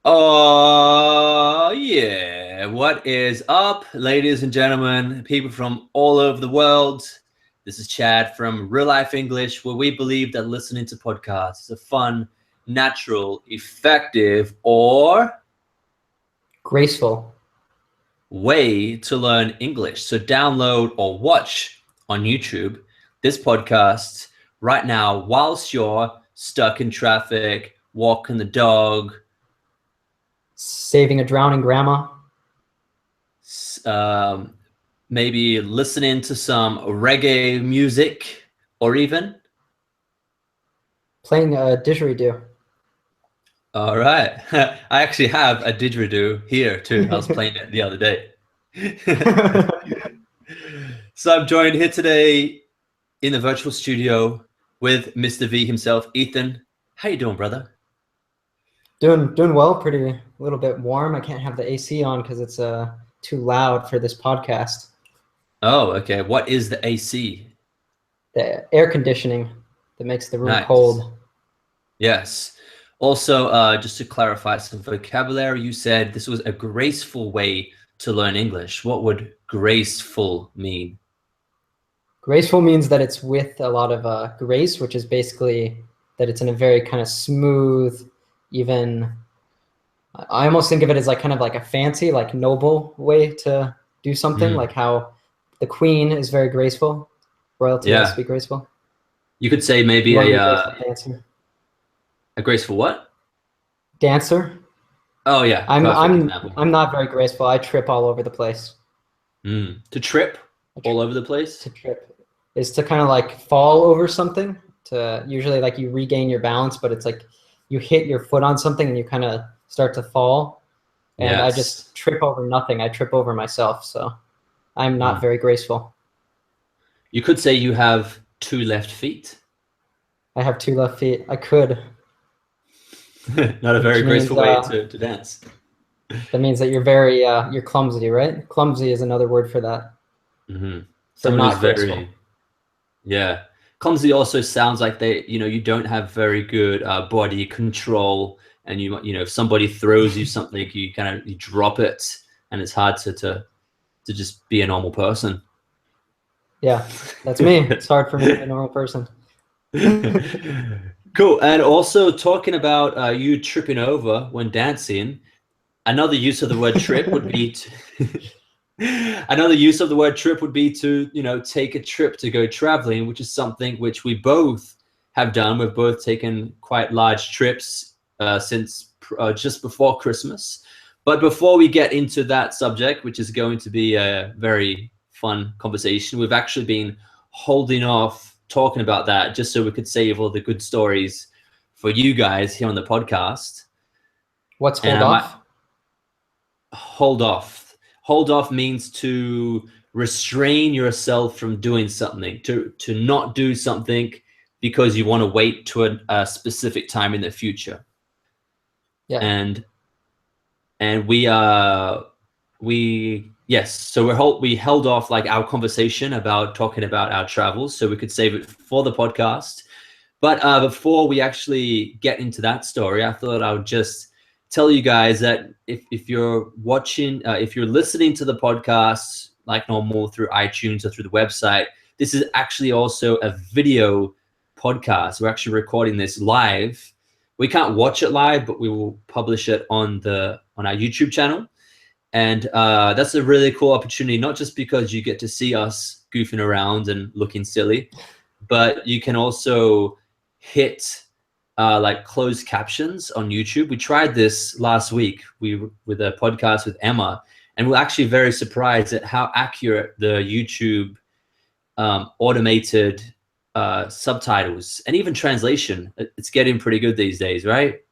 Oh, yeah. What is up, ladies and gentlemen, people from all over the world? This is Chad from Real Life English, where we believe that listening to podcasts is a fun, natural, effective, or graceful way to learn English. So download or watch on YouTube this podcast right now whilst you're stuck in traffic, walking the dog, saving a drowning grandma, maybe listening to some reggae music, or even playing a didgeridoo. all right. I actually have a didgeridoo here too. I was playing it the other day. So I'm joined here today in the virtual studio with Mr. V himself, Ethan. How you doing, brother? Doing well. Pretty a little bit warm. I can't have the AC on because it's too loud for this podcast. Oh, okay. What is the AC? The air conditioning that makes the room Nice. cold. Yes. Also, just to clarify some vocabulary, you said this was a graceful way to learn English. What would graceful mean? Graceful means that it's with a lot of grace, which is basically that it's in a very kind of smooth, even. I almost think of it as like kind of like a fancy, like noble way to do something, like how the queen is very graceful. Royalty has to be graceful. You could say maybe dancer. A graceful what? Dancer. Oh yeah, I'm not very graceful. I trip all over the place. To trip all over the place? To trip is to kind of like fall over something. To usually like you regain your balance, but it's like you hit your foot on something and you kind of start to fall. And I just trip over nothing. I trip over myself. So I'm not very graceful. You could say you have 2 left feet. I have 2 left feet. I could. Not a very graceful way to dance. That means that you're clumsy, right? Clumsy is another word for that. Someone who's very, yeah. Clumsy also sounds like you don't have very good body control, and if somebody throws you something, you drop it, and it's hard to just be a normal person. Yeah, that's me. It's hard for me to be a normal person. Cool. And also talking about you tripping over when dancing, another use of the word trip would be to take a trip to go traveling, which is something which we both have done. We've both taken quite large trips since just before Christmas. But before we get into that subject, which is going to be a very fun conversation, we've actually been holding off talking about that just so we could save all the good stories for you guys here on the podcast. What's hold off? Hold off. Hold off means to restrain yourself from doing something, to not do something because you want to wait to a specific time in the future. Yeah. And so we held off like our conversation about talking about our travels so we could save it for the podcast. But before we actually get into that story, I thought I would just tell you guys that if you're watching, if you're listening to the podcast like normal through iTunes or through the website, this is actually also a video podcast. We're actually recording this live. We can't watch it live, but we will publish it on our YouTube channel. And that's a really cool opportunity, not just because you get to see us goofing around and looking silly, but you can also hit like closed captions on YouTube. We tried this last week with a podcast with Emma, and we're actually very surprised at how accurate the YouTube automated subtitles and even translation. It's getting pretty good these days, right?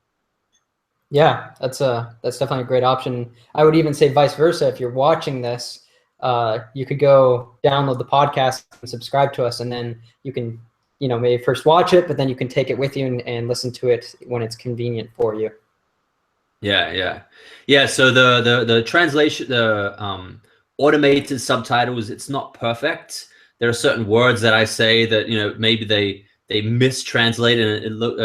Yeah, that's definitely a great option. I would even say vice versa. If you're watching this, you could go download the podcast and subscribe to us, and then you can, maybe first watch it, but then you can take it with you and listen to it when it's convenient for you. Yeah. So the translation, the automated subtitles, it's not perfect. There are certain words that I say that maybe they mistranslate and it look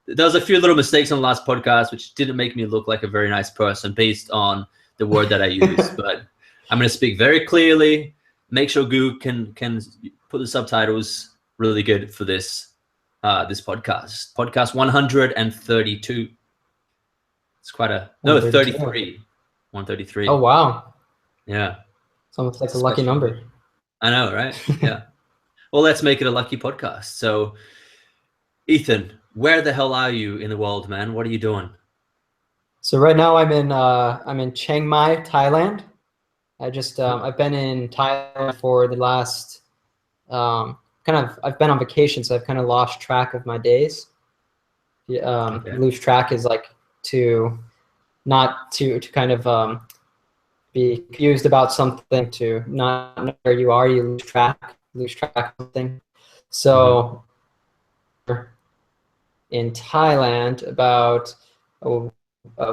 there was a few little mistakes on the last podcast, which didn't make me look like a very nice person based on the word that I used. But I'm going to speak very clearly. Make sure Google can put the subtitles really good for this this podcast. Podcast 132. It's quite a 33. 133. Oh wow. Yeah. It's almost like a lucky number. I know, right? Yeah. Well, let's make it a lucky podcast. So, Ethan, where the hell are you in the world, man? What are you doing? So right now I'm in Chiang Mai, Thailand. I've been in Thailand for the last I've been on vacation, so I've kind of lost track of my days. Okay. Lose track is like to kind of be confused about something, to not know where you are, you lose track of something. So in Thailand about a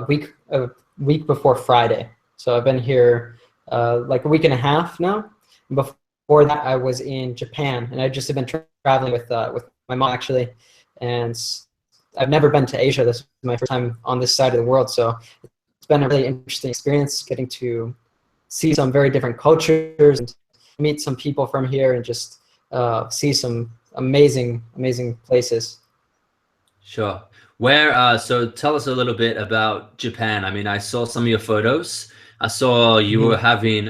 week before Friday. So I've been here like a week and a half now. Before that, I was in Japan, and I just have been traveling with my mom actually, and I've never been to Asia. This is my first time on this side of the world, so it's been a really interesting experience getting to see some very different cultures and meet some people from here and just see some amazing places. Sure. Where? So tell us a little bit about Japan. I mean, I saw some of your photos. I saw you were having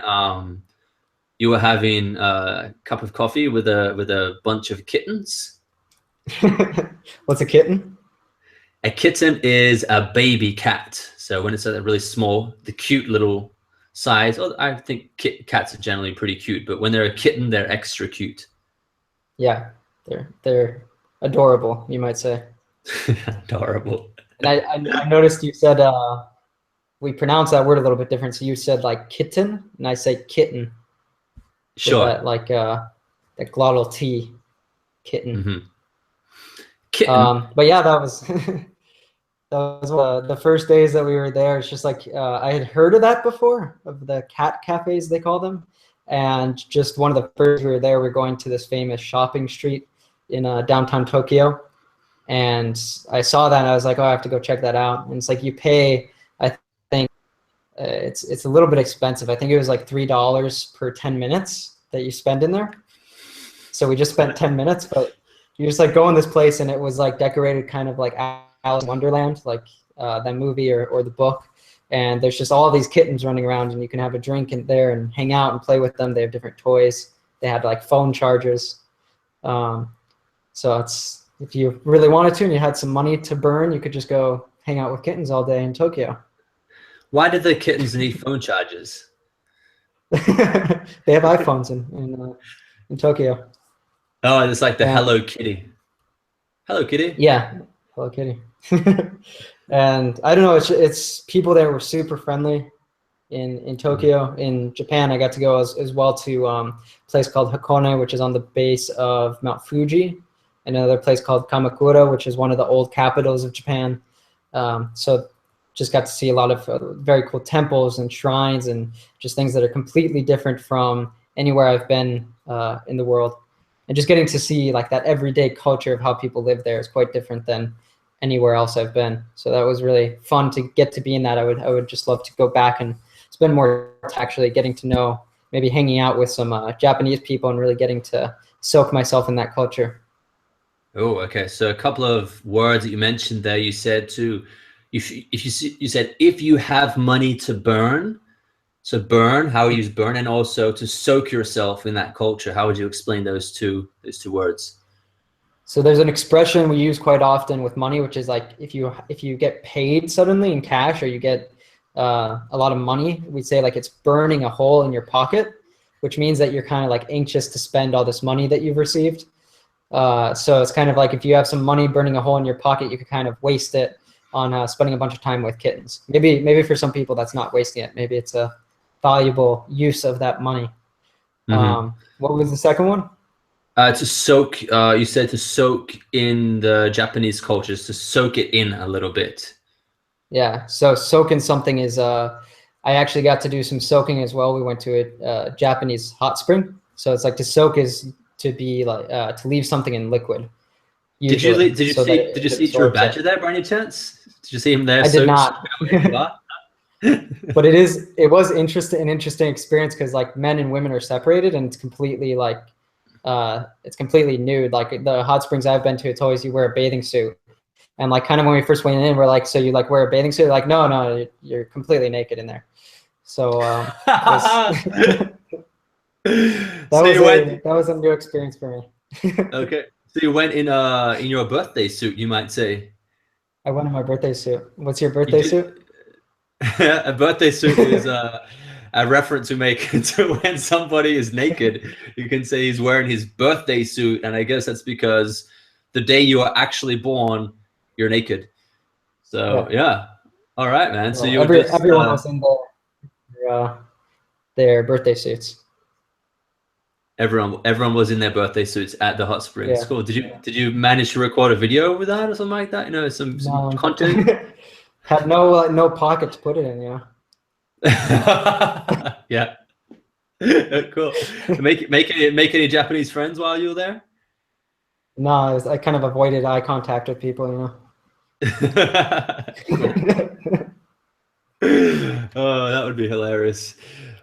a cup of coffee with a bunch of kittens. What's a kitten? A kitten is a baby cat. So when it's really small, the cute little size. Well, I think cats are generally pretty cute, but when they're a kitten, they're extra cute. Yeah, they're adorable, you might say. Adorable. And I noticed you said we pronounce that word a little bit different. So you said like kitten, and I say kitten. Sure. That, like that glottal T, kitten. Kitten. But yeah, that was the first days that we were there. It's just like I had heard of that before, of the cat cafes they call them, and just one of the first we were there, we're going to this famous shopping street in downtown Tokyo, and I saw that and I was like, oh, I have to go check that out. And it's like you pay, I think it's a little bit expensive. I think it was like $3 per 10 minutes that you spend in there. So we just spent 10 minutes, but you just like go in this place and it was like decorated kind of like Alice in Wonderland, like that movie or the book. And there's just all these kittens running around, and you can have a drink in there and hang out and play with them. They have different toys. They had like phone chargers. So it's, if you really wanted to and you had some money to burn, you could just go hang out with kittens all day in Tokyo. Why did the kittens need phone chargers? They have iPhones in Tokyo. Oh, it's like the Hello Kitty. Hello Kitty? Yeah, Hello Kitty. And I don't know, it's people there were super friendly in Tokyo. In Japan, I got to go as well to a place called Hakone, which is on the base of Mount Fuji, and another place called Kamakura, which is one of the old capitals of Japan. So just got to see a lot of very cool temples and shrines and just things that are completely different from anywhere I've been in the world. And just getting to see like that everyday culture of how people live there is quite different than anywhere else I've been. So that was really fun to get to be in that. I would just love to go back and spend more time actually getting to know, maybe hanging out with some Japanese people and really getting to soak myself in that culture. Oh, okay. So a couple of words that you mentioned there. You said you said if you have money to burn. So burn, how you use burn, and also to soak yourself in that culture. How would you explain those two words? So there's an expression we use quite often with money, which is like if you get paid suddenly in cash, or you get a lot of money, we say like it's burning a hole in your pocket, which means that you're kind of like anxious to spend all this money that you've received. So it's kind of like if you have some money burning a hole in your pocket, you could kind of waste it on spending a bunch of time with kittens. Maybe for some people that's not wasting it. Maybe it's a valuable use of that money. What was the second one? To soak, you said to soak in the Japanese cultures, to soak it in a little bit. Yeah, so soaking something is, I actually got to do some soaking as well. We went to a Japanese hot spring. So it's like to soak is to be like, to leave something in liquid. usually, Did you so that see did you it see Drew absorbs it. Badger there by any chance? Did you see him there? I did So not. But it was an interesting experience because like men and women are separated and it's completely like it's completely nude. Like the hot springs I've been to, it's always you wear a bathing suit. And like kind of when we first went in, we're like, so you like wear a bathing suit? Like, no, you're completely naked in there. So that So you went. that was a new experience for me. Okay. So you went in your birthday suit, you might say. I went in my birthday suit. What's your You birthday did. suit? A birthday suit is a reference we make to when somebody is naked. You can say he's wearing his birthday suit, and I guess that's because the day you are actually born, you're naked. So yeah. All right, man. So Well, you were just everyone was in their birthday suits. everyone was in their birthday suits at the hot springs. Yeah. Cool. Did you manage to record a video with that or something like that? You know, some No, content. had no pocket to put it in. Yeah. Yeah. Cool. Make any Japanese friends while you were there? No, I kind of avoided eye contact with people, you know. Oh, that would be hilarious.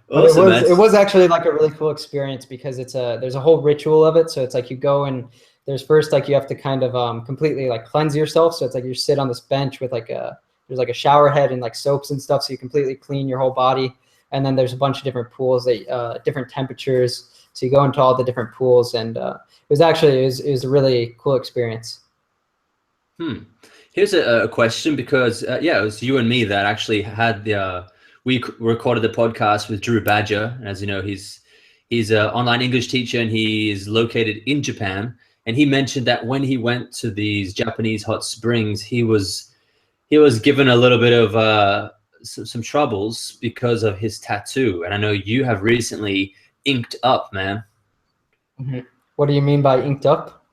But Awesome, it was actually like a really cool experience because there's a whole ritual of it. So it's like you go and there's first like you have to kind of completely like cleanse yourself. So it's like you sit on this bench with there's like a shower head and like soaps and stuff, so you completely clean your whole body. And then there's a bunch of different pools that different temperatures. So you go into all the different pools, and it was a really cool experience. Here's a question because yeah, it was you and me that actually had the we recorded the podcast with Drew Badger. As you know, he's an online English teacher and he is located in Japan. And he mentioned that when he went to these Japanese hot springs, he was given a little bit of some troubles because of his tattoo. And I know you have recently inked up, man. Mm-hmm. What do you mean by inked up?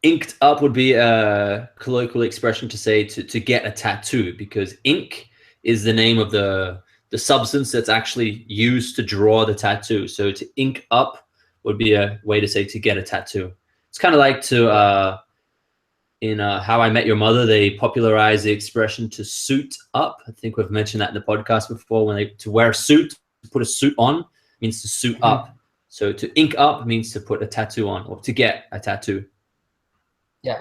Inked up would be a colloquial expression to say to get a tattoo, because ink is the name of the substance that's actually used to draw the tattoo. So to ink up would be a way to say to get a tattoo. It's kind of like to in How I Met Your Mother, they popularized the expression to suit up. I think we've mentioned that in the podcast before. When to wear a suit, to put a suit on means to suit up. So to ink up means to put a tattoo on or to get a tattoo. Yeah,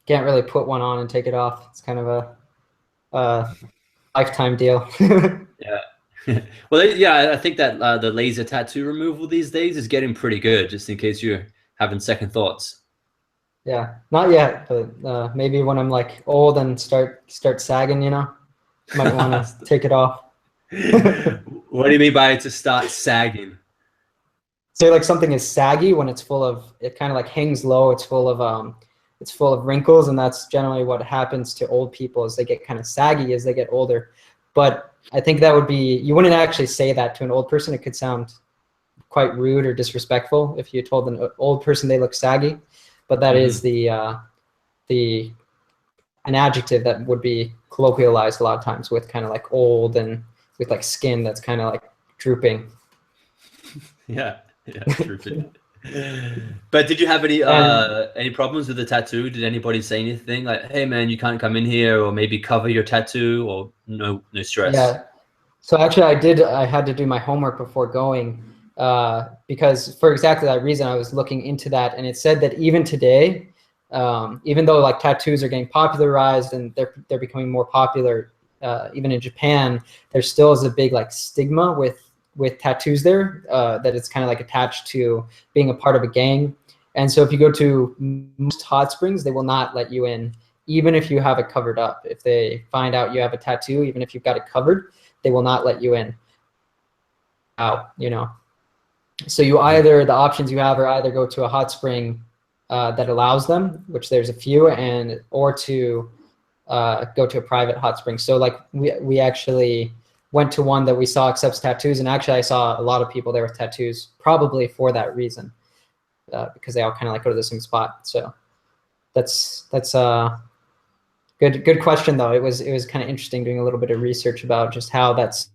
can't really put one on and take it off. It's kind of a lifetime deal. Yeah. Well, yeah, I think that the laser tattoo removal these days is getting pretty good, just in case you're having second thoughts. Yeah, not yet, but maybe when I'm like old and start sagging, you know, might want to take it off. What do you mean by to start sagging? Say like something is saggy when it's full of, it kind of like hangs low. It's full of wrinkles, and that's generally what happens to old people is they get kind of saggy as they get older. But I think that would be, you wouldn't actually say that to an old person. It could sound quite rude or disrespectful if you told an old person they look saggy. But that is an adjective that would be colloquialized a lot of times with kind of like old and with like skin that's kind of like drooping. Yeah, drooping. But did you have any problems with the tattoo? Did anybody say anything like, "Hey, man, you can't come in here," or maybe cover your tattoo, or no stress? Yeah. So actually, I had to do my homework before going because for exactly that reason, I was looking into that, and it said that even today, even though like tattoos are getting popularized and they're becoming more popular, even in Japan, there still is a big like stigma with tattoos there, that it's kind of like attached to being a part of a gang. And so if you go to most hot springs, they will not let you in, even if you have it covered up. If they find out you have a tattoo, even if you've got it covered, they will not let you in. You know. So the options you have are either go to a hot spring that allows them, which there's a few, or to go to a private hot spring. So like we actually went to one that we saw accepts tattoos, and actually I saw a lot of people there with tattoos, probably for that reason, because they all kind of like go to the same spot. So that's good question though. It was kind of interesting doing a little bit of research about just how that's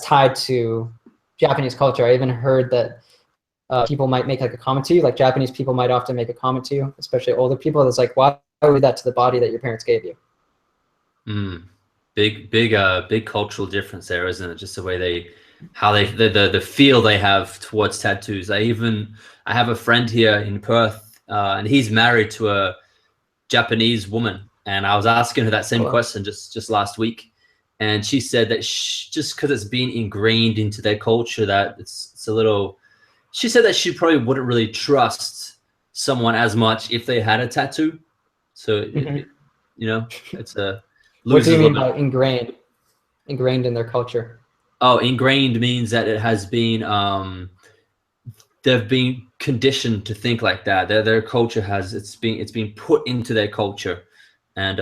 tied to Japanese culture. I even heard that people might make like a comment to you. Like Japanese people might often make a comment to you, especially older people. That's like, why would you do that to the body that your parents gave you? Big cultural difference there, isn't it? Just the way the feel they have towards tattoos. I have a friend here in Perth, and he's married to a Japanese woman, and I was asking her that same question just last week, and she said that just because it's been ingrained into their culture, that it's a little. She said that she probably wouldn't really trust someone as much if they had a tattoo. So it's a. What do you mean by ingrained? Ingrained in their culture? Oh, ingrained means that it has been they've been conditioned to think like that. Their culture it's been put into their culture, and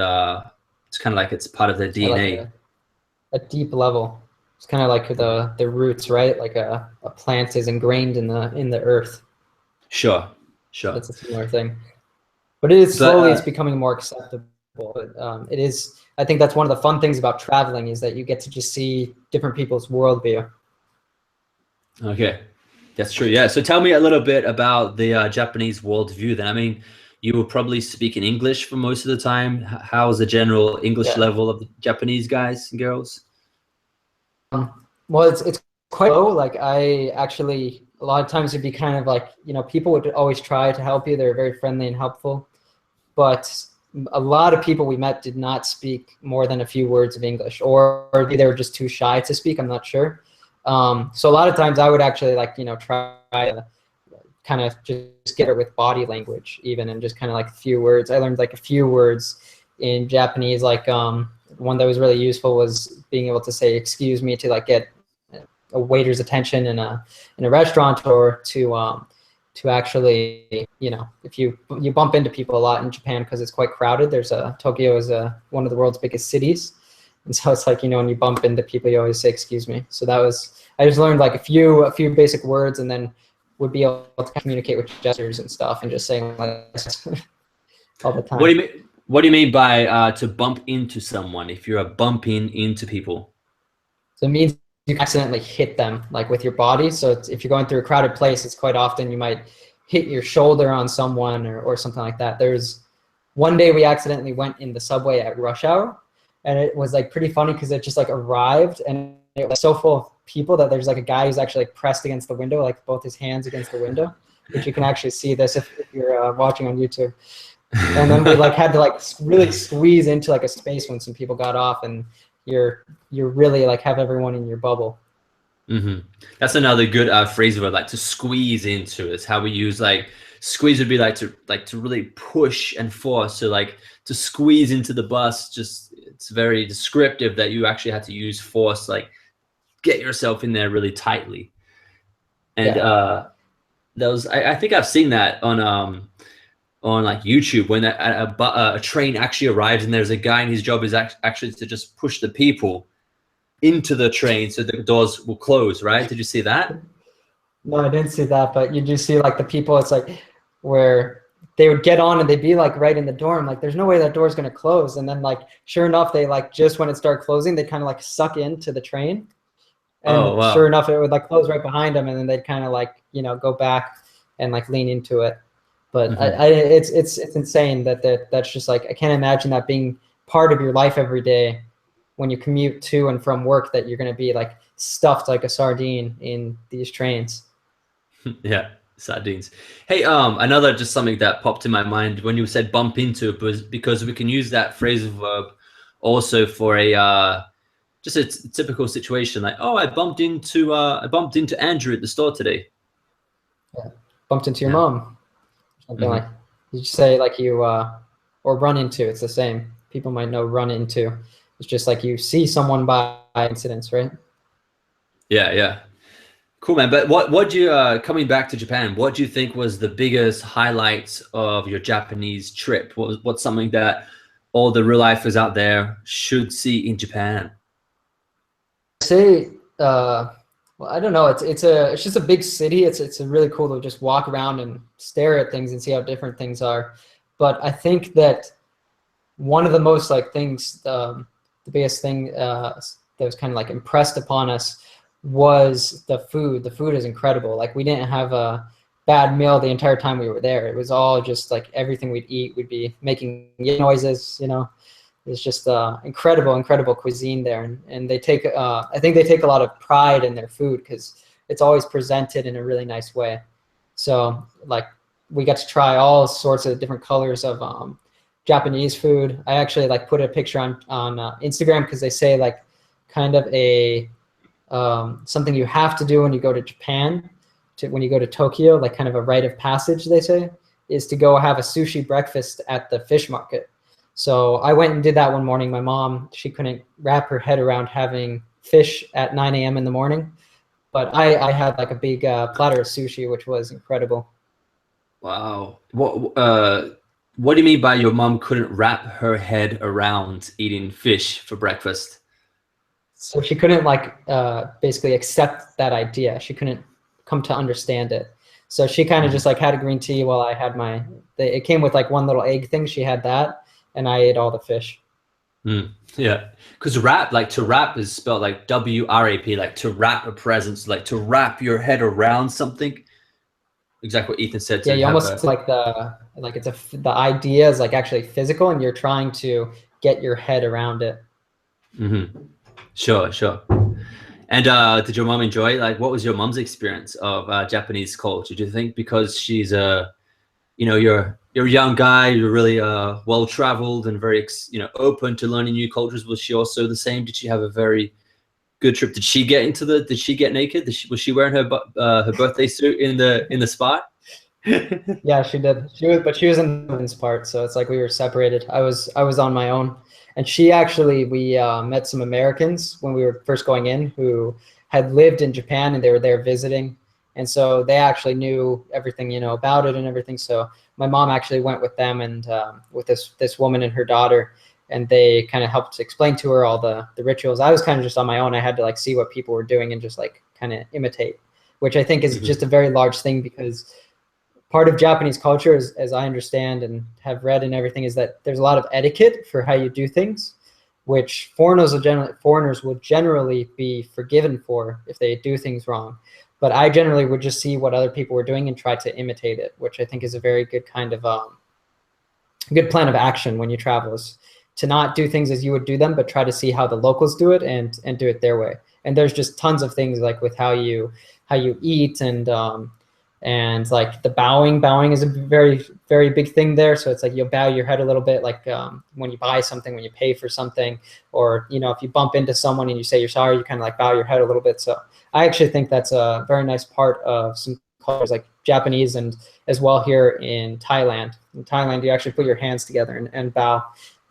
it's kind of like it's part of their DNA. Like a deep level. It's kind of like the roots, right? Like a plant is ingrained in the earth. Sure. That's a similar thing. But it is slowly it's becoming more acceptable. But it is. I think that's one of the fun things about traveling is that you get to just see different people's worldview. Okay, that's true. Yeah. So tell me a little bit about the Japanese worldview. Then, I mean, you were probably speaking English for most of the time. How's the general English level of the Japanese guys and girls? Well, it's quite low. Like I actually, a lot of times it'd be kind of like, people would always try to help you. They're very friendly and helpful, but a lot of people we met did not speak more than a few words of English, or they were just too shy to speak. I'm not sure. So a lot of times I would actually try to kind of just get it with body language even, and just kind of like a few words. I learned like a few words in Japanese. Like one that was really useful was being able to say excuse me to like get a waiter's attention in a restaurant, or to actually, if you bump into people a lot in Japan because it's quite crowded. Tokyo is one of the world's biggest cities. And so it's like, when you bump into people, you always say, excuse me. So I just learned like a few basic words, and then would be able to communicate with gestures and stuff, and just saying like all the time. What do you mean by to bump into someone? If you're bumping into people? So it means you accidentally hit them like with your body. So if you're going through a crowded place, it's quite often you might hit your shoulder on someone or something like that. There's one day we accidentally went in the subway at rush hour, and it was like pretty funny because it just like arrived, and it was so full of people that there's like a guy who's actually like pressed against the window, like both his hands against the window, which you can actually see this if you're watching on YouTube. And then we like had to like really squeeze into like a space when some people got off, and you're really like have everyone in your bubble. Mm-hmm. That's another good phrase of it, like to squeeze into. It's how we use like squeeze would be like to really push and force. So like to squeeze into the bus, just it's very descriptive that you actually had to use force, like get yourself in there really tightly. And I think I've seen that on like YouTube when a train actually arrives, and there's a guy and his job is actually to just push the people into the train so the doors will close, right? Did you see that? No, I didn't see that, but you do see like the people, it's like where they would get on and they'd be like right in the door. I'm like, there's no way that door's gonna close. And then like, sure enough, they like just when it started closing, they kind of like suck into the train. And sure enough, it would like close right behind them, and then they'd kind of like, go back and like lean into it. But it's insane that's just like, I can't imagine that being part of your life every day when you commute to and from work, that you're going to be like stuffed like a sardine in these trains. Yeah, sardines. Hey, another just something that popped in my mind when you said bump into, was because we can use that phrasal verb also for a just a typical situation, like, oh, I bumped into Andrew at the store today. Yeah, bumped into your mom. Something like, you say like you or run into, it's the same. People might know run into. It's just like you see someone by incidents, right? Yeah. Cool, man. But what do you coming back to Japan, what do you think was the biggest highlights of your Japanese trip? What's something that all the real lifers out there should see in Japan? I say well, I don't know. It's just a big city. It's really cool to just walk around and stare at things and see how different things are. But I think that one of the most like things, the biggest thing that was kind of like impressed upon us was the food. The food is incredible. Like we didn't have bad meal the entire time we were there. It was all just like everything we'd eat, we'd be making noises, you know. It's just incredible cuisine there. And they take, I think they take a lot of pride in their food because it's always presented in a really nice way. So like we got to try all sorts of different colors of Japanese food. I actually like put a picture on Instagram because they say like kind of a something you have to do when you go to Japan, when you go to Tokyo, like kind of a rite of passage, they say, is to go have a sushi breakfast at the fish market. So I went and did that one morning. My mom, she couldn't wrap her head around having fish at 9 a.m. in the morning, but I had like a big platter of sushi, which was incredible. Wow. What do you mean by your mom couldn't wrap her head around eating fish for breakfast? So she couldn't like basically accept that idea. She couldn't come to understand it. So she kind of just like had a green tea while I had it came with like one little egg thing. She had that and I ate all the fish. Yeah, because wrap, like to wrap is spelled like W-R-A-P, like to wrap a presence, like to wrap your head around something. Exactly what Ethan said. Yeah, you almost like the idea is like actually physical, and you're trying to get your head around it. Sure. And did your mom enjoy? Like, what was your mom's experience of Japanese culture? Do you think because she's you're a young guy, you're really well traveled and very open to learning new cultures, was she also the same? Did she have a very good trip? Did she get naked? Was she wearing her birthday suit in the spot? Yeah, she did. She was in the women's part, so it's like we were separated. I was on my own, and we met some Americans when we were first going in who had lived in Japan and they were there visiting, and so they actually knew everything about it and everything. So my mom actually went with them and with this woman and her daughter, and they kind of helped explain to her all the rituals. I was kind of just on my own. I had to like see what people were doing and just like kind of imitate, which I think is just a very large thing, because part of Japanese culture, as I understand and have read and everything, is that there's a lot of etiquette for how you do things, which foreigners will generally be forgiven for if they do things wrong. But I generally would just see what other people were doing and try to imitate it, which I think is a very good kind of good plan of action when you travel, is to not do things as you would do them, but try to see how the locals do it and do it their way. And there's just tons of things like with how you eat and like the bowing is a very, very big thing there. So it's like you'll bow your head a little bit, like when you buy something, when you pay for something, or if you bump into someone and you say you're sorry, you kind of like bow your head a little bit. So I actually think that's a very nice part of some cultures like Japanese, and as well here in Thailand. In Thailand, you actually put your hands together and bow.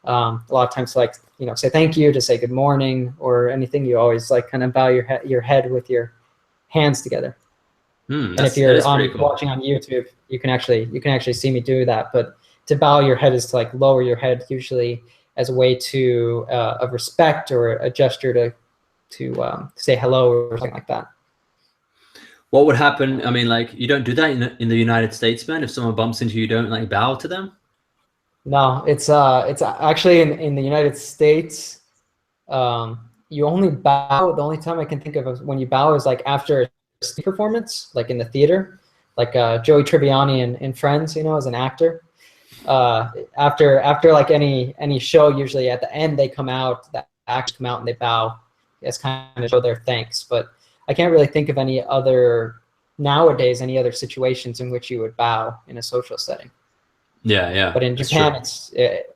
A lot of times, like say thank you, to say good morning or anything, you always like kind of bow your head with your hands together. And if you're watching on YouTube, you can actually see me do that. But to bow your head is to like lower your head, usually as a way to of respect or a gesture to say hello or something like that. What would happen? I mean, like you don't do that in the United States, man. If someone bumps into you, don't like bow to them. No, it's actually in the United States, you only bow. The only time I can think of when you bow is like after a performance, like in the theater, like Joey Tribbiani in Friends, as an actor. After like any show, usually at the end they come out, the actors come out and they bow as kind of show their thanks. But I can't really think of any other situations in which you would bow in a social setting. Yeah. But in Japan,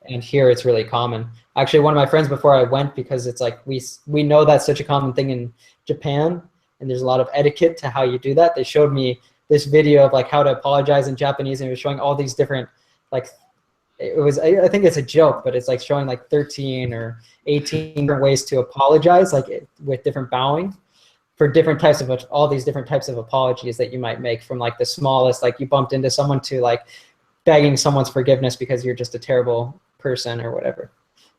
and here it's really common. Actually, one of my friends before I went, because it's like we know that's such a common thing in Japan, and there's a lot of etiquette to how you do that. They showed me this video of like how to apologize in Japanese, and it was showing all these different I think it's a joke, but it's like showing like 13 or 18 different ways to apologize, like with different bowing for different types of all these different types of apologies that you might make, from like the smallest, like you bumped into someone, to like begging someone's forgiveness because you're just a terrible person or whatever.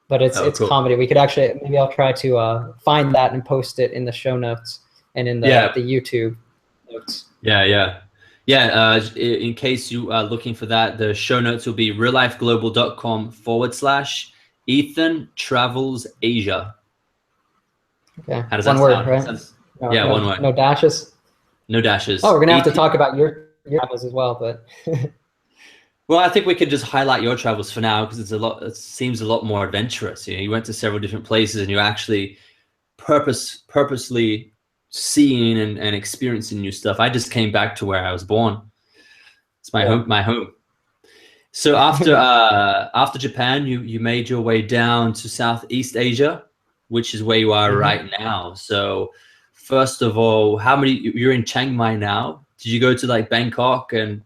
But it's cool. Comedy. We could actually, maybe I'll try to find that and post it in the show notes and in the YouTube notes. Yeah. In case you are looking for that, the show notes will be reallifeglobal.com/Ethan Travels Asia. Okay. How does that sound? Right? One word. No dashes. No dashes. Oh, we're gonna have to talk about your your travels as well, but Well, I think we could just highlight your travels for now because it seems a lot more adventurous. You know, you went to several different places and you're actually purposely seeing and experiencing new stuff. I just came back to where I was born. It's my home. So after Japan, you made your way down to Southeast Asia, which is where you are right now. So first of all, you're in Chiang Mai now. Did you go to like Bangkok, and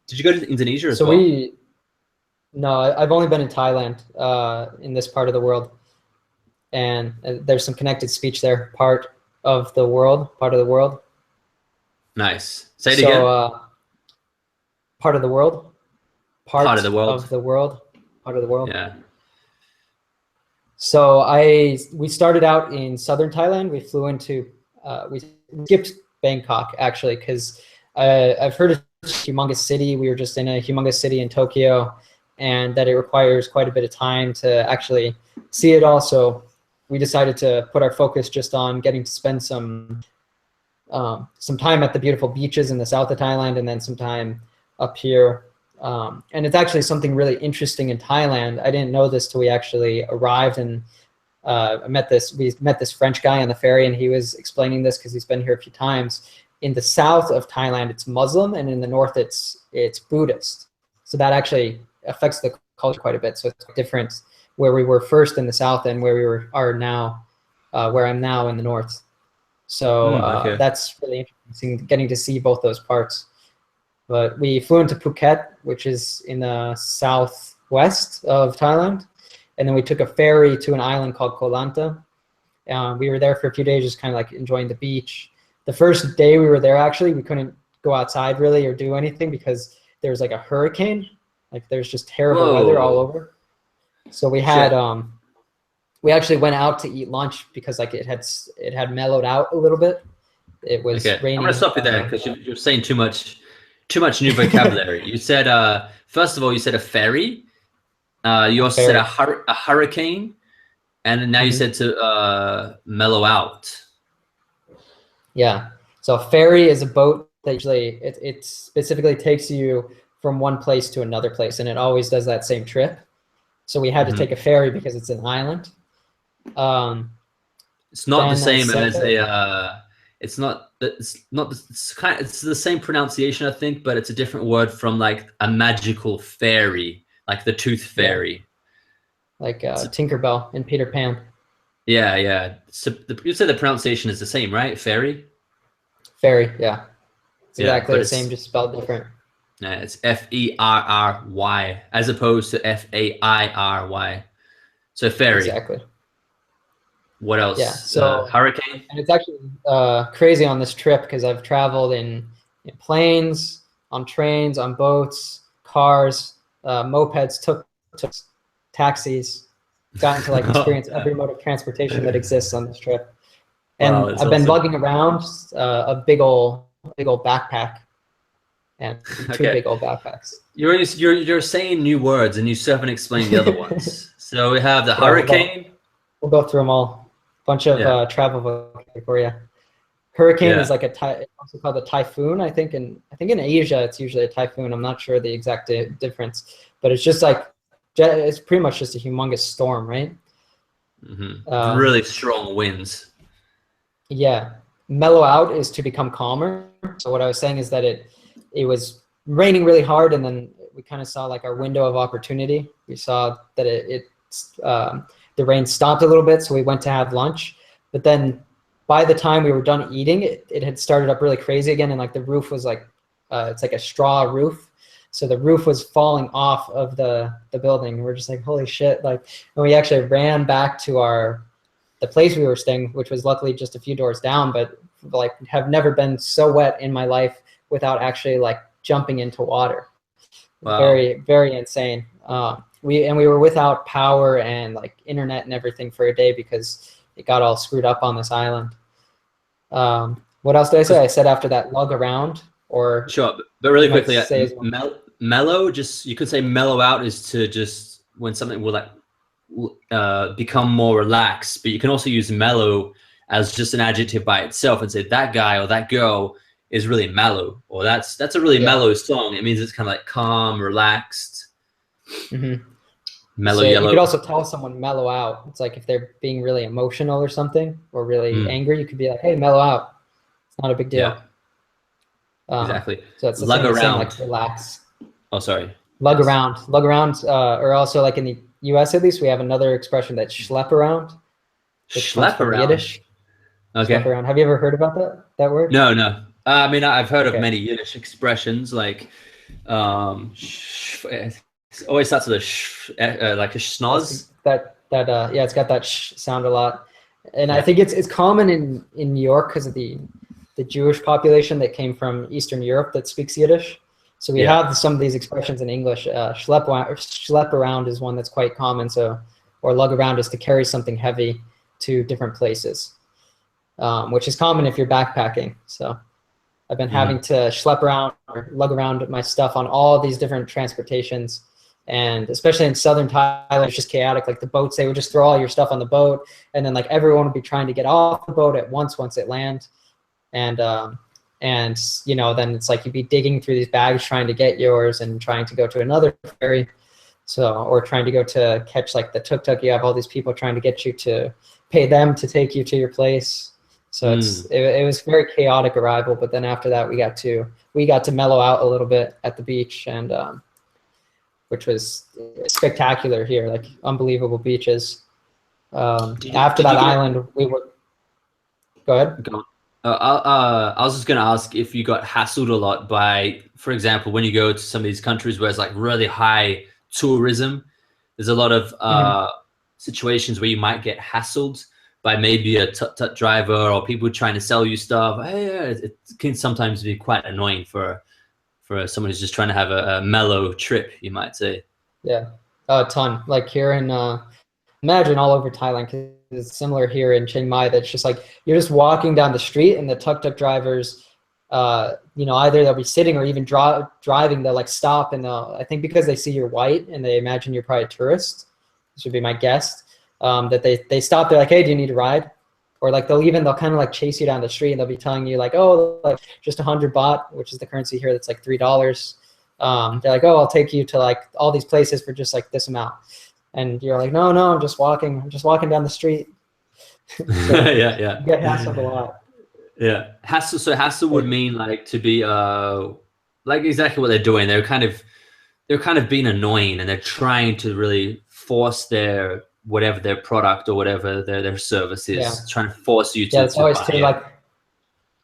did you go to Indonesia as well? No, I've only been in Thailand, in this part of the world, and there's some connected speech there. Part of the world. Nice. Say it again. Part of the world. Part of the world. Yeah. So we started out in southern Thailand. We flew into we skipped Bangkok actually because I've heard of a humongous city. We were just in a humongous city in Tokyo, and that it requires quite a bit of time to actually see it all. So we decided to put our focus just on getting to spend some time at the beautiful beaches in the south of Thailand, and then some time up here. And it's actually something really interesting in Thailand. I didn't know this till we actually arrived, and we met this French guy on the ferry, and he was explaining this because he's been here a few times. In the south of Thailand, it's Muslim, and in the north, it's Buddhist. So that actually affects the culture quite a bit. So it's different where we were first in the south and where are now, where I'm now in the north. So that's really interesting, getting to see both those parts. But we flew into Phuket, which is in the southwest of Thailand. And then we took a ferry to an island called Koh Lanta. We were there for a few days, just kind of like enjoying the beach. The first day we were there, actually, we couldn't go outside really or do anything because there was like a hurricane. Like there's just terrible weather all over. So we had, we actually went out to eat lunch because like it had mellowed out a little bit. It was raining. I'm gonna stop you there because you're saying too much new vocabulary. You said, first of all, you said a ferry. You also said a hurricane, and now you said to mellow out. Yeah. So a ferry is a boat that usually it specifically takes you from one place to another place, and it always does that same trip. So we had to take a ferry because it's an island. It's not the same as it's the same pronunciation, I think, but it's a different word from like a magical fairy, like the Tooth Fairy. Like Tinkerbell and Peter Pan. Yeah. So you said the pronunciation is the same, right? Fairy? Fairy, yeah. It's exactly the same, just spelled different. Yeah, it's Ferry as opposed to Fairy. So fairy. Exactly. What else? Yeah, so hurricane. And it's actually crazy on this trip because I've traveled in planes, on trains, on boats, cars, mopeds, tuk-tuks, taxis. Gotten to like experience every mode of transportation that exists on this trip. And I've been lugging around a big old backpack and two big old backpacks. You're saying new words and you still haven't explained the other ones. So we have the hurricane. We'll go through them all. Bunch of travel vocabulary for you. Hurricane is like it's also called a typhoon. I think in Asia it's usually a typhoon. I'm not sure the exact difference, but it's just like it's pretty much just a humongous storm, right? Really strong winds. Yeah, mellow out is to become calmer. So what I was saying is that it was raining really hard, and then we kind of saw like our window of opportunity. We saw that the rain stopped a little bit, so we went to have lunch. But then by the time we were done eating, it had started up really crazy again, and like the roof was like it's like a straw roof. So the roof was falling off of the building. We're just like, holy shit. Like, and we actually ran back to the place we were staying, which was luckily just a few doors down, but like have never been so wet in my life without actually like jumping into water. Wow. Very, very insane. We were without power and like internet and everything for a day because it got all screwed up on this island. What else did I say? I said after that, lug around or sure, but really quickly, mellow. Just you could say mellow out is to just when something will like become more relaxed. But you can also use mellow as just an adjective by itself and say that guy or that girl is really mellow, or that's a really Yeah. mellow song. It means it's kind of like calm, relaxed, mellow So you could yellow. also tell someone mellow out. It's like if they're being really emotional or something, or really angry, you could be like, hey, mellow out. It's not a big deal. Yeah, exactly. So it's the Lug same as saying around. like relax. Oh, sorry. Lug Yes. around. Lug around, or also like in the US at least, we have another expression that's schlep around, which comes Schlep from around. Yiddish. Schlep Okay. around. Have you ever heard about that word? No, no. I mean, I've heard of Okay. many Yiddish expressions like, it always starts with a like a schnoz. Yeah, it's got that sh sound a lot. And I Yeah. think it's common in New York because of the Jewish population that came from Eastern Europe that speaks Yiddish. So we Yeah. have some of these expressions in English. Schlep around is one that's quite common. So, or lug around is to carry something heavy to different places, which is common if you're backpacking. So I've been having to schlep around or lug around my stuff on all these different transportations. And especially in southern Thailand, it's just chaotic. Like the boats, they would just throw all your stuff on the boat, and then like everyone would be trying to get off the boat at once it lands. And you know, then it's like you'd be digging through these bags trying to get yours and trying to go to another ferry. So, or trying to go to catch like the tuk-tuk. You have all these people trying to get you to pay them to take you to your place. So it was very chaotic arrival, but then after that we got to mellow out a little bit at the beach, and which was spectacular here, like unbelievable beaches. After that island, we were. Go ahead. Go on. I was just going to ask if you got hassled a lot by, for example, when you go to some of these countries where it's like really high tourism, there's a lot of situations where you might get hassled by maybe a tuk-tuk driver or people trying to sell you stuff. It can sometimes be quite annoying for someone who's just trying to have a mellow trip, you might say. Yeah, a ton. Like here in, imagine all over Thailand, because it's similar here in Chiang Mai. That's just like you're just walking down the street, and the tuk-tuk drivers, you know, either they'll be sitting or even driving. They'll like stop, and I think because they see you're white and they imagine you're probably a tourist. This would be my guess. That they stop. They're like, hey, do you need a ride? Or like they'll kind of like chase you down the street, and they'll be telling you like, oh, like just 100 baht, which is the currency here. That's like $3. They're like, oh, I'll take you to like all these places for just like this amount. And you're like, no, I'm just walking down the street. So yeah. You get hassled a lot. Yeah. Hassle would mean like to be like exactly what they're doing. They're kind of being annoying, and they're trying to really force their product or whatever their service is, trying to force you to. Yeah, it's always to like,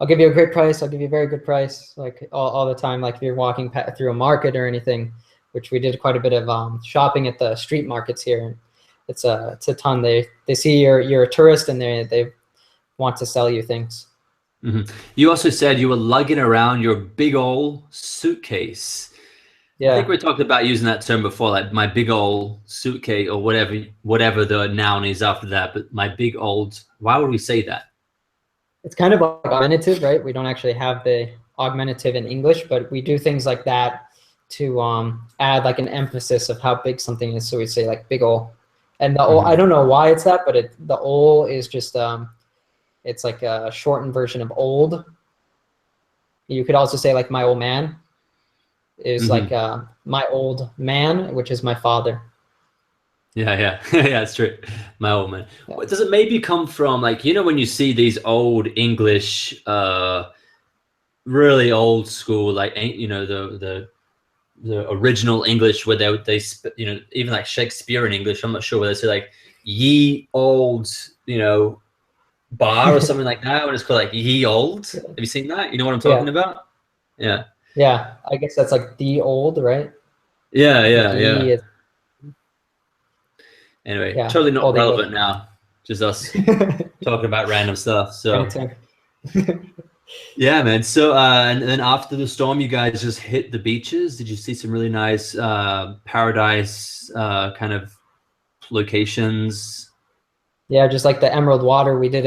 I'll give you a great price. I'll give you a very good price. Like all the time, like if you're walking through a market or anything, which we did quite a bit of shopping at the street markets here. And it's a ton. They see you're a tourist, and they want to sell you things. You also said you were lugging around your big old suitcase. Yeah. I think we talked about using that term before, like my big old suitcase or whatever the noun is after that. But my big old, why would we say that? It's kind of like augmentative, right? We don't actually have the augmentative in English, but we do things like that to add like an emphasis of how big something is. So we say like big ol'. And the ol, I don't know why it's that, but the ol is just it's like a shortened version of old. You could also say like my old man is like my old man, which is my father. Yeah, it's true. My old man. Yeah. Does it maybe come from like, you know, when you see these old English, really old school, like, you know, the original English where they you know, even like Shakespearean English, I'm not sure whether they say like ye old, you know, bar or something like that, when it's called like ye old. Have you seen that? You know what I'm talking about? Yeah. Yeah, I guess that's like the old, right? Yeah. Is, anyway, totally not relevant now. Just us talking about random stuff. So yeah, man. So and then after the storm, you guys just hit the beaches. Did you see some really nice paradise kind of locations? Yeah, just like the Emerald Water. We did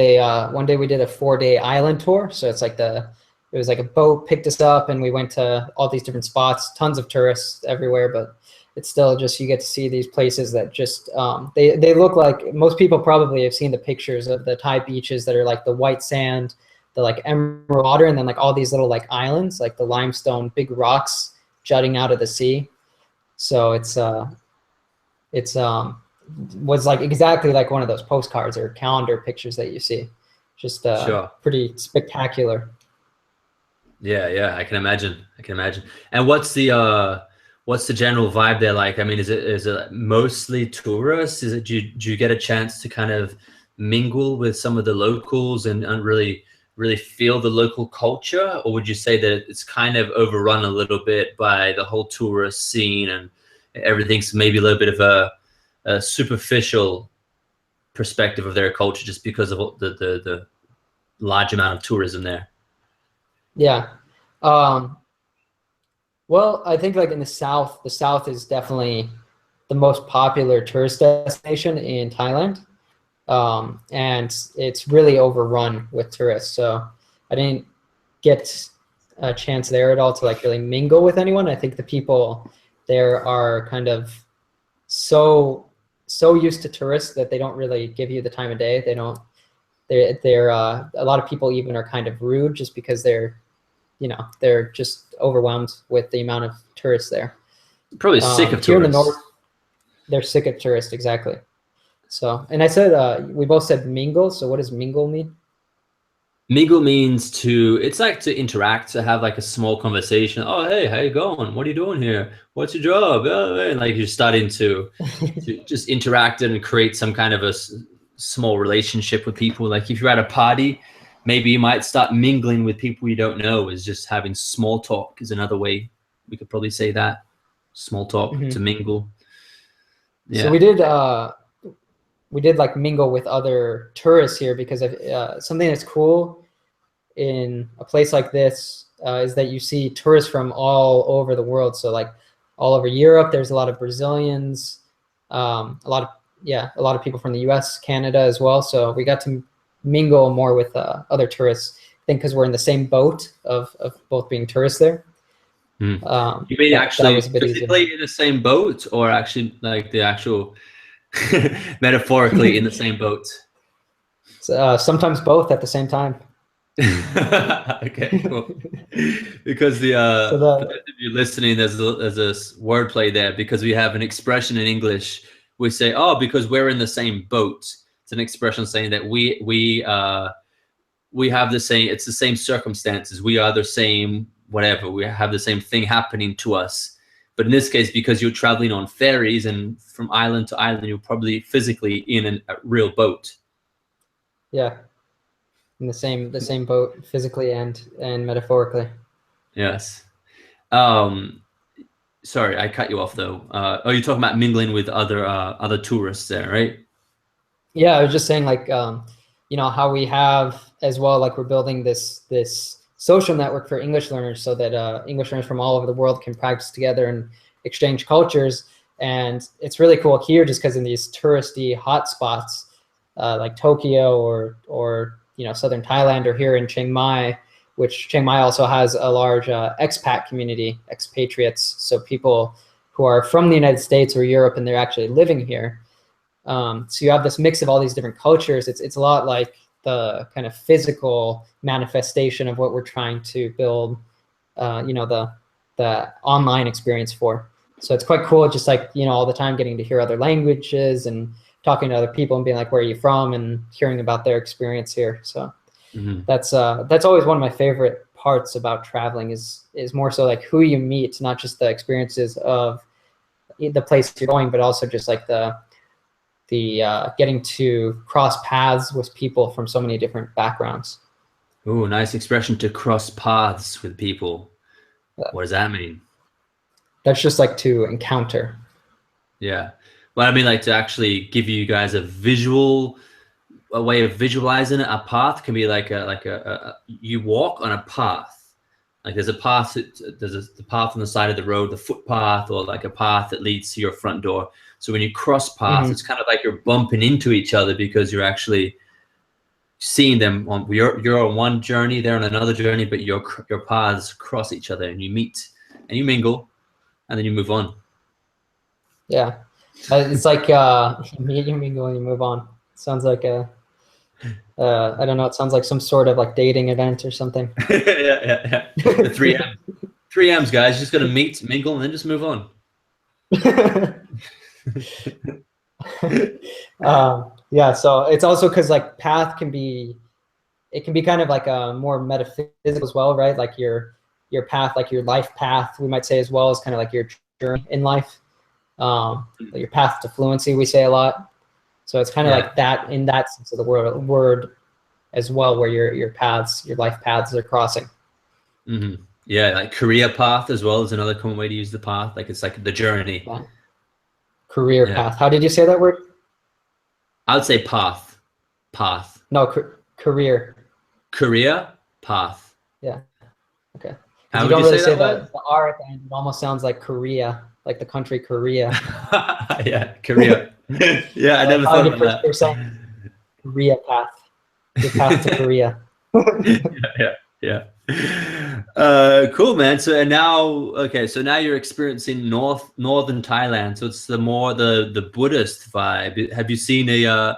one day we did a 4-day island tour. So it's like it was like a boat picked us up, and we went to all these different spots, tons of tourists everywhere, but it's still just, you get to see these places that just, they look like, most people probably have seen the pictures of the Thai beaches that are like the white sand like emerald water, and then like all these little like islands, like the limestone big rocks jutting out of the sea. So it's was like exactly like one of those postcards or calendar pictures that you see. Just Sure. pretty spectacular. Yeah, yeah, I can imagine. I can imagine. And what's the general vibe there like? I mean, is it mostly tourists? Is it do you get a chance to kind of mingle with some of the locals and really feel the local culture? Or would you say that it's kind of overrun a little bit by the whole tourist scene and everything's maybe a little bit of a superficial perspective of their culture just because of the large amount of tourism there? Yeah. Um, well, I think like in the South is definitely the most popular tourist destination in Thailand. And it's really overrun with tourists. So I didn't get a chance there at all to like really mingle with anyone. I think the people there are kind of so used to tourists that they don't really give you the time of day. They don't. They're a lot of people even are kind of rude just because they're just overwhelmed with the amount of tourists there. Probably sick of Here in the tourists. north, they're sick of tourists, exactly. So, and I said we both said mingle. So, what does mingle mean? Mingle means it's like to interact, to have like a small conversation. Oh, hey, how you going? What are you doing here? What's your job? And like you're starting to just interact and create some kind of a small relationship with people. Like if you're at a party, maybe you might start mingling with people you don't know. Is just having small talk is another way we could probably say that. Small talk to mingle. So Yeah. we did like mingle with other tourists here because of something that's cool in a place like this is that you see tourists from all over the world. So like all over Europe, there's a lot of Brazilians, a lot of people from the US, Canada as well. So we got to mingle more with other tourists, I think because we're in the same boat of both being tourists there. You mean That actually was a bit easier. physically in the same boat, or actually like the actual metaphorically in the same boat? Sometimes both at the same time. Okay, cool. Because So for those of you listening, there's a wordplay there because we have an expression in English. We say, "Oh, because we're in the same boat." It's an expression saying that we have the same. It's the same circumstances. We are the same. Whatever. We have the same thing happening to us. But in this case, because you're traveling on ferries and from island to island, you're probably physically in a real boat. yeah, in the same boat physically and metaphorically. Yes. Sorry, I cut you off though. You're talking about mingling with other tourists there, right? Yeah, I was just saying like how we have as well, like we're building this social network for English learners so that English learners from all over the world can practice together and exchange cultures. And it's really cool here just because in these touristy hotspots like Tokyo or southern Thailand or here in Chiang Mai, which Chiang Mai also has a large expat community, expatriates, so people who are from the United States or Europe and they're actually living here. So you have this mix of all these different cultures. It's a lot like the kind of physical manifestation of what we're trying to build, the online experience for. So it's quite cool, just like all the time getting to hear other languages and talking to other people and being like, where are you from, and hearing about their experience here. So that's always one of my favorite parts about traveling is more so like who you meet, not just the experiences of the place you're going, but also just like the getting to cross paths with people from so many different backgrounds. Oh, nice expression, to cross paths with people. What does that mean? That's just like to encounter. Yeah. Well, I mean, like to actually give you guys a way of visualizing it. A path can be like you walk on a path. Like there's a path, the path on the side of the road, the footpath, or like a path that leads to your front door. So when you cross paths, it's kind of like you're bumping into each other because you're actually seeing them on. You're on one journey, they're on another journey, but your paths cross each other and you meet and you mingle, and then you move on. Yeah, it's like you meet, you mingle, and you move on. Sounds like a I don't know. It sounds like some sort of like dating event or something. Yeah. The 3M. 3Ms, guys. Just gotta meet, mingle, and then just move on. Yeah, so it's also because like path can be, it can be kind of like a more metaphysical as well, right? Like your path, like your life path, we might say as well, is kind of like your journey in life. Like your path to fluency, we say a lot. So it's kind of like that in that sense of the word as well, where your paths, your life paths are crossing. Mm-hmm. Yeah, like career path as well is another common way to use the path. Like it's like the journey. Yeah. Career path. How did you say that word? I would say path. Path. No, career. Career path. Yeah. Okay. How You would don't you really say say that the R at the end. It almost sounds like Korea, like the country Korea. Yeah, Korea. Yeah, I never thought about You're saying Korea path. Your path to Korea. Yeah. Cool, man. So and now, okay, so now you're experiencing northern Thailand. So it's the Buddhist vibe. Have you seen a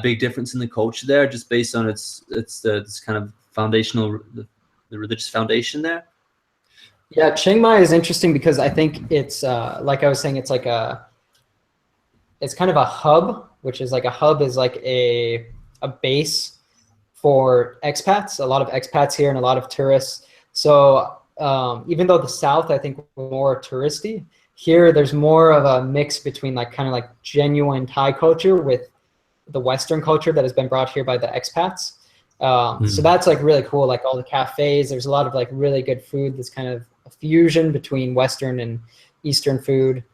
big difference in the culture there, just based on its this kind of foundational the religious foundation there? Yeah, Chiang Mai is interesting because I think it's like I was saying, it's like it's kind of a hub, which is like a hub is like a base for expats, a lot of expats here and a lot of tourists. So even though the South, I think, more touristy, here there's more of a mix between like kind of like genuine Thai culture with the Western culture that has been brought here by the expats. So that's like really cool. Like all the cafes, there's a lot of like really good food that's kind of a fusion between Western and Eastern food.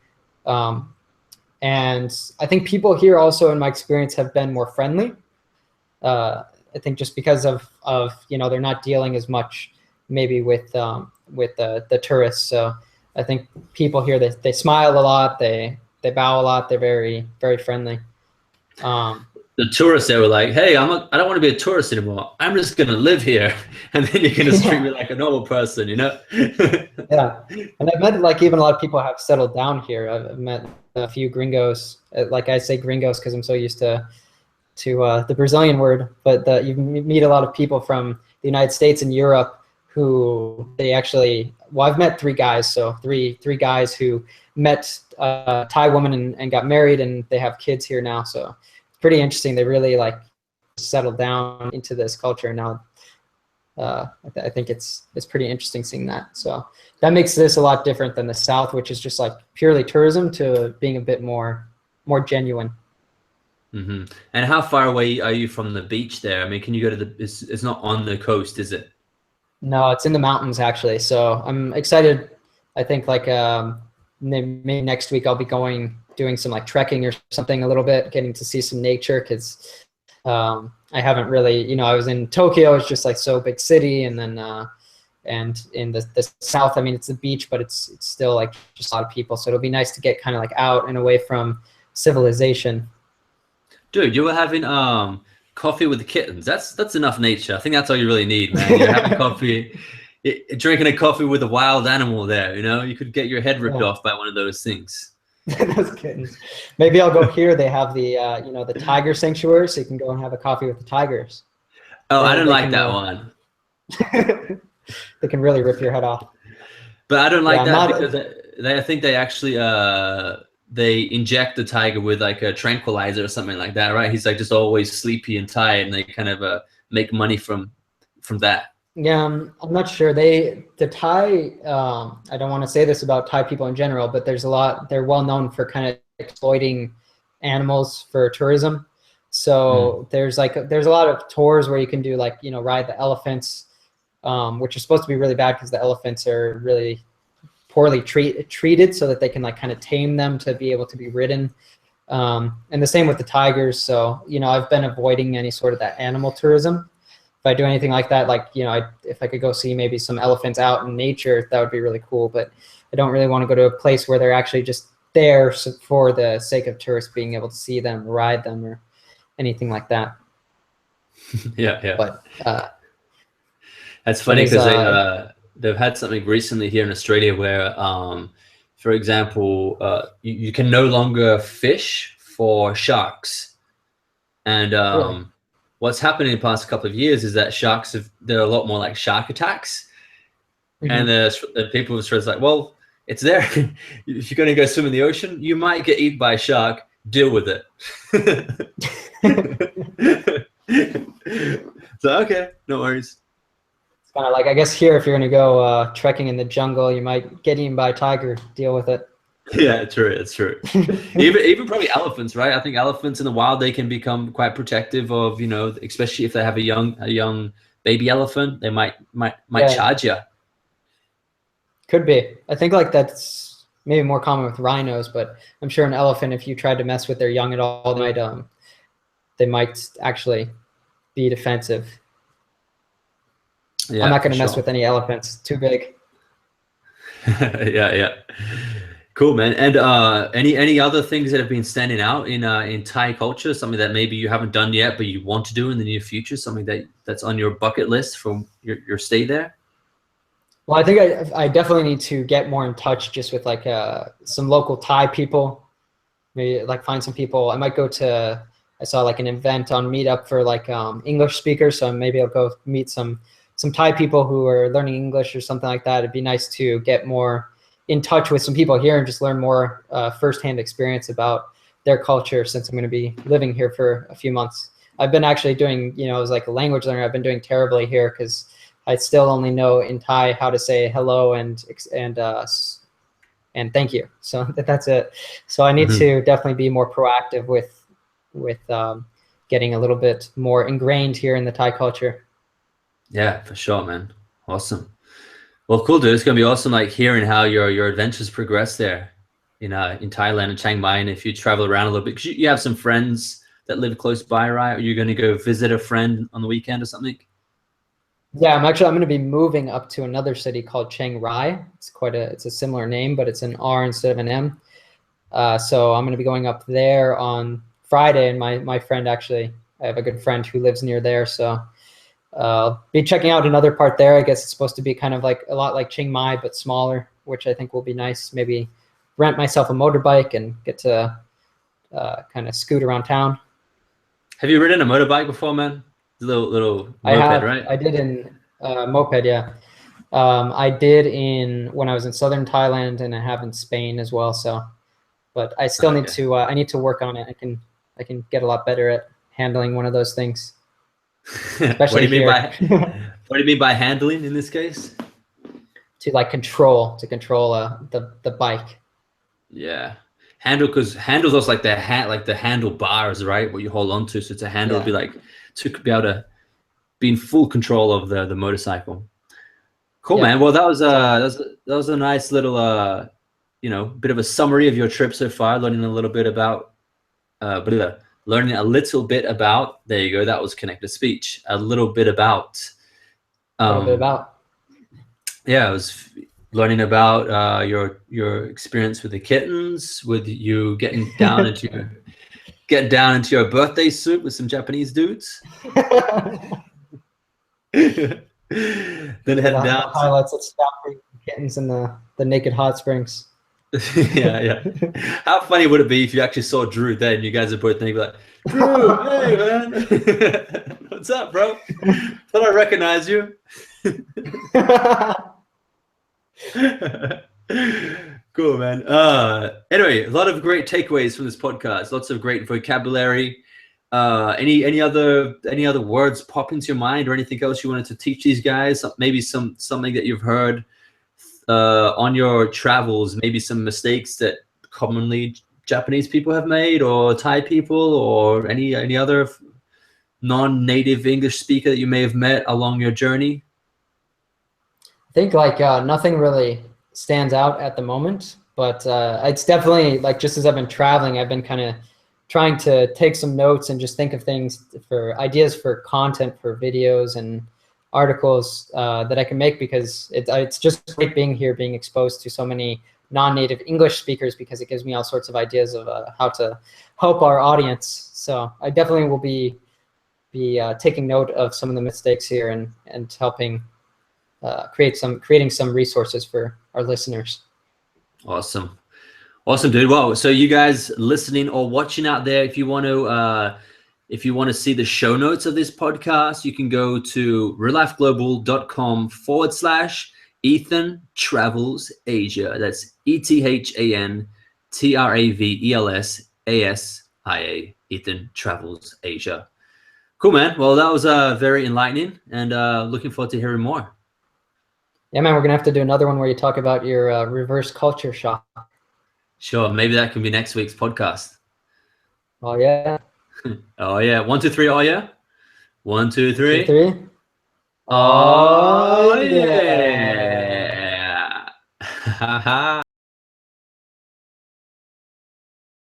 And I think people here also, in my experience, have been more friendly. I think just because of they're not dealing as much maybe with the tourists. So I think people here, they smile a lot, they bow a lot, they're very, very friendly. The tourists, they were like, "Hey, I don't want to be a tourist anymore. I'm just gonna live here," and then you're gonna treat me like a normal person, you know? Yeah, and I've met like even a lot of people have settled down here. I've met a few gringos. Like I say gringos because I'm so used to the Brazilian word, but you meet a lot of people from the United States and Europe who they actually, well, I've met three guys, so three guys who met a Thai woman and got married, and they have kids here now. So it's pretty interesting. They really like settled down into this culture now. I think it's pretty interesting seeing that. So that makes this a lot different than the South, which is just like purely tourism, to being a bit more genuine. Mm-hmm. And how far away are you from the beach there? I mean, can you go to it's not on the coast, is it? No, it's in the mountains actually. So I'm excited. I think like maybe next week I'll be doing some like trekking or something a little bit, getting to see some nature because I haven't really, I was in Tokyo. It's just like so big city, and then and in the South, I mean, it's the beach, but it's still like just a lot of people. So it'll be nice to get kind of like out and away from civilization. Dude, you were having coffee with the kittens. That's enough nature. I think that's all you really need, man. You're having coffee, drinking a coffee with a wild animal there. You could get your head ripped off by one of those things. Those kittens. Maybe I'll go here. They have the the tiger sanctuary, so you can go and have a coffee with the tigers. Oh, I don't like that one. They can really rip your head off. But I don't like that because I think they actually they inject the tiger with like a tranquilizer or something like that, right? He's like just always sleepy and tired, and they kind of make money from that. Yeah, I'm not sure. The Thai, I don't want to say this about Thai people in general, but they're well known for kind of exploiting animals for tourism. So there's a lot of tours where you can do like, ride the elephants, which are supposed to be really bad because the elephants are really poorly treated, so that they can like kind of tame them to be able to be ridden. And the same with the tigers. So, I've been avoiding any sort of that animal tourism. If I do anything like that, like, if I could go see maybe some elephants out in nature, that would be really cool. But I don't really want to go to a place where they're actually just there for the sake of tourists being able to see them, ride them, or anything like that. Yeah. But that's funny because they've had something recently here in Australia where, for example, you can no longer fish for sharks. And really? what's happened in the past couple of years is that there are a lot more like shark attacks. And the people of Australia like, well, it's there. If you're going to go swim in the ocean, you might get eaten by a shark. Deal with it. So, okay, no worries. It's kind of like, I guess here, if you're going to go trekking in the jungle, you might get eaten by a tiger. Deal with it. Yeah, true. It's true. even probably elephants, right? I think elephants in the wild, they can become quite protective of, you know, especially if they have a young baby elephant, they might charge you. Could be. I think like that's maybe more common with rhinos, but I'm sure an elephant, if you tried to mess with their young at all, they might actually be defensive. Yeah, I'm not going to mess with any elephants. Too big. Yeah. Cool, man. And any other things that have been standing out in Thai culture? Something that maybe you haven't done yet, but you want to do in the near future? Something that's on your bucket list from your stay there? Well, I think I definitely need to get more in touch just with like some local Thai people. Maybe like find some people. I might go to. I saw like an event on Meetup for like English speakers, so maybe I'll go meet some Thai people who are learning English or something like that. It'd be nice to get more in touch with some people here and just learn more firsthand experience about their culture, since I'm going to be living here for a few months. I've been actually doing, you know, as like a language learner, I've been doing terribly here because I still only know in Thai how to say hello and thank you. So that's it. So I need to definitely be more proactive with getting a little bit more ingrained here in the Thai culture. Yeah, for sure, man. Awesome. Well, cool, dude. It's gonna be awesome, like hearing how your adventures progress there, in Thailand and Chiang Mai, and if you travel around a little bit, because you have some friends that live close by, right? Are you gonna go visit a friend on the weekend or something? Yeah, I'm going to be moving up to another city called Chiang Rai. It's a similar name, but it's an R instead of an M. So I'm going to be going up there on Friday, and my friend actually, I have a good friend who lives near there, so be checking out another part there. I guess it's supposed to be kind of like a lot like Chiang Mai, but smaller, which I think will be nice. Maybe rent myself a motorbike and get to kind of scoot around town. Have you ridden a motorbike before, man? Little moped, right? I did in moped, yeah. I did when I was in southern Thailand, and I have in Spain as well. So, but I still need to. I need to work on it. I can get a lot better at handling one of those things. Especially what do you mean by handling in this case? To like control the bike. Yeah. Because handles also like the handlebars, right? What you hold on to. So it's a handle would be like to be able to be in full control of the motorcycle. Cool, man. Well, that was a nice little bit of a summary of your trip so far. Learning a little bit about there you go. That was connected speech. A little bit about. Yeah, I was learning about your experience with the kittens, with you getting down into your birthday suit with some Japanese dudes. Then heading down. The highlights of stopping kittens in the naked hot springs. Yeah. How funny would it be if you actually saw Drew then and you guys are both thinking like, Drew, hey man, what's up, bro? Thought I recognized you. Cool, man. Anyway, a lot of great takeaways from this podcast. Lots of great vocabulary. Any other words pop into your mind, or anything else you wanted to teach these guys? Maybe something that you've heard on your travels. Maybe some mistakes that commonly Japanese people have made, or Thai people, or any other non-native English speaker that you may have met along your journey. I think like nothing really stands out at the moment, but it's definitely like, just as I've been traveling, I've been kind of trying to take some notes and just think of things for ideas for content for videos and articles that I can make, because it's just great being here, being exposed to so many non-native English speakers, because it gives me all sorts of ideas of how to help our audience. So I definitely will be taking note of some of the mistakes here and helping creating some resources for our listeners. Awesome, dude. Well, so you guys listening or watching out there, if you want to If you want to see the show notes of this podcast, you can go to reallifeglobal.com/Ethan Travels Asia. That's ETHAN TRAVELSASIA. Ethan Travels Asia. Cool, man. Well, that was very enlightening, and looking forward to hearing more. Yeah, man, we're gonna have to do another one where you talk about your reverse culture shock. Sure, maybe that can be next week's podcast. Oh yeah. Oh yeah. 1, 2, 3. Oh yeah. 1, 2, 3. 2, 3. Oh